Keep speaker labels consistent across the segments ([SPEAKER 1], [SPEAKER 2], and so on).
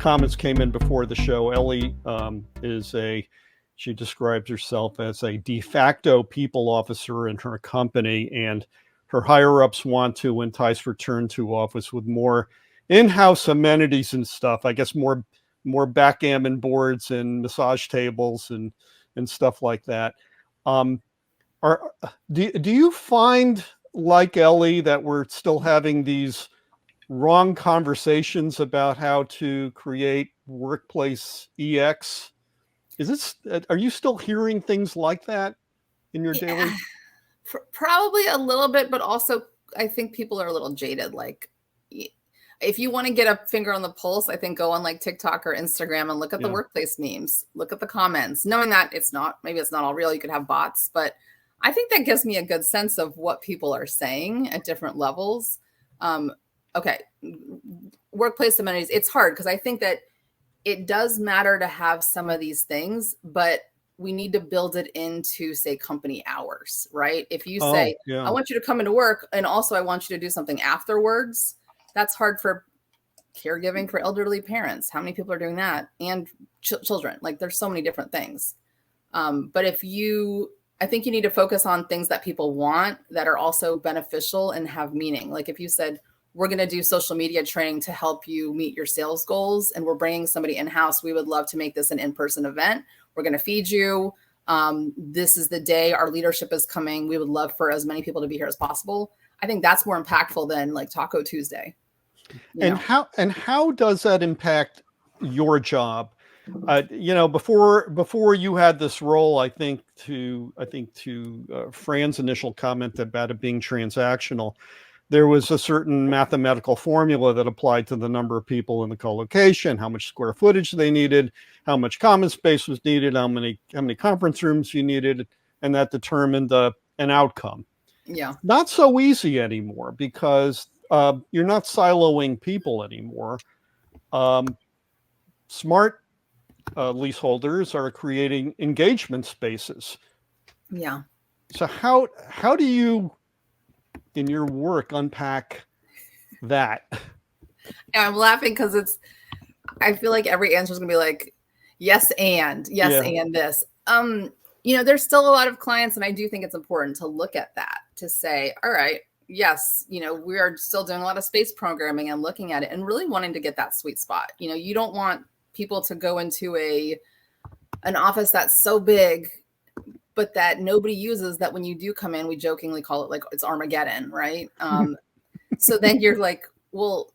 [SPEAKER 1] comments came in before the show. Ellie she describes herself as a de facto people officer in her company, and her higher ups want to entice return to office with more in-house amenities and stuff. I guess more backgammon boards and massage tables and stuff like that. Do you find, like Ellie, that we're still having these wrong conversations about how to create workplace EX? Are you still hearing things like that in your daily?
[SPEAKER 2] Probably a little bit, but also I think people are a little jaded. Like, if you want to get a finger on the pulse, I think go on like TikTok or Instagram and look at the workplace memes, look at the comments, knowing that maybe it's not all real. You could have bots, but I think that gives me a good sense of what people are saying at different levels. Okay. Workplace amenities. It's hard because I think that it does matter to have some of these things, but we need to build it into, say, company hours, right? If you say, I want you to come into work and also I want you to do something afterwards, that's hard for caregiving for elderly parents. How many people are doing that? And children, like there's so many different things. But I think you need to focus on things that people want that are also beneficial and have meaning. Like if you said, we're going to do social media training to help you meet your sales goals, and we're bringing somebody in-house, we would love to make this an in-person event. We're going to feed you. This is the day our leadership is coming. We would love for as many people to be here as possible. I think that's more impactful than like Taco Tuesday.
[SPEAKER 1] How does that impact your job? Before you had this role, I think to Fran's initial comment about it being transactional, there was a certain mathematical formula that applied to the number of people in the co-location, how much square footage they needed, how much common space was needed, how many conference rooms you needed, and that determined an outcome.
[SPEAKER 2] Yeah.
[SPEAKER 1] Not so easy anymore because you're not siloing people anymore. Smart leaseholders are creating engagement spaces.
[SPEAKER 2] Yeah.
[SPEAKER 1] So how do you, in your work, unpack that?
[SPEAKER 2] Yeah, I'm laughing because I feel like every answer is gonna be like, yes, and this. There's still a lot of clients, and I do think it's important to look at that, to say, all right, yes, we are still doing a lot of space programming and looking at it and really wanting to get that sweet spot. You don't want people to go into an office that's so big, but that nobody uses, that when you do come in, we jokingly call it like it's Armageddon, right? So then you're like, well,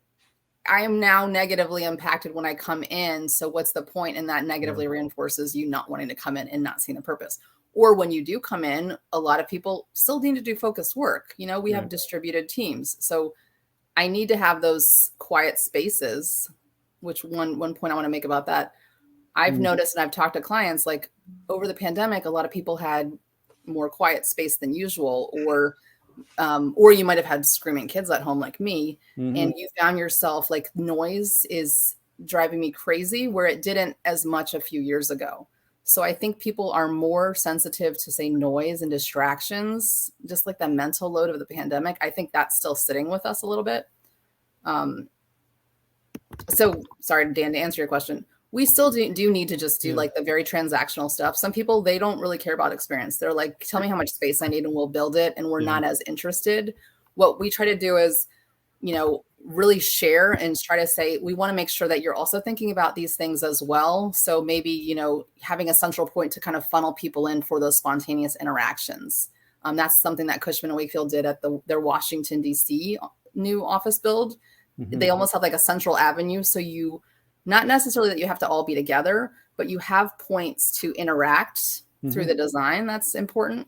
[SPEAKER 2] I am now negatively impacted when I come in. So what's the point? And that negatively reinforces you not wanting to come in and not seeing the purpose. Or when you do come in, a lot of people still need to do focused work. We have distributed teams. So I need to have those quiet spaces, which one point I want to make about that. I've noticed, and I've talked to clients, like over the pandemic, a lot of people had more quiet space than usual, or you might have had screaming kids at home like me, and you found yourself like noise is driving me crazy, where it didn't as much a few years ago. So I think people are more sensitive to, say, noise and distractions, just like the mental load of the pandemic. I think that's still sitting with us a little bit. So sorry, Dan, to answer your question, we still do need to just do like the very transactional stuff. Some people, they don't really care about experience. They're like, tell me how much space I need and we'll build it. And we're not as interested. What we try to do is, really share and try to say, we want to make sure that you're also thinking about these things as well. So maybe, having a central point to kind of funnel people in for those spontaneous interactions. That's something that Cushman Wakefield did at their Washington, D.C. new office build. They almost have like a central avenue. So not necessarily that you have to all be together, but you have points to interact through the design. That's important.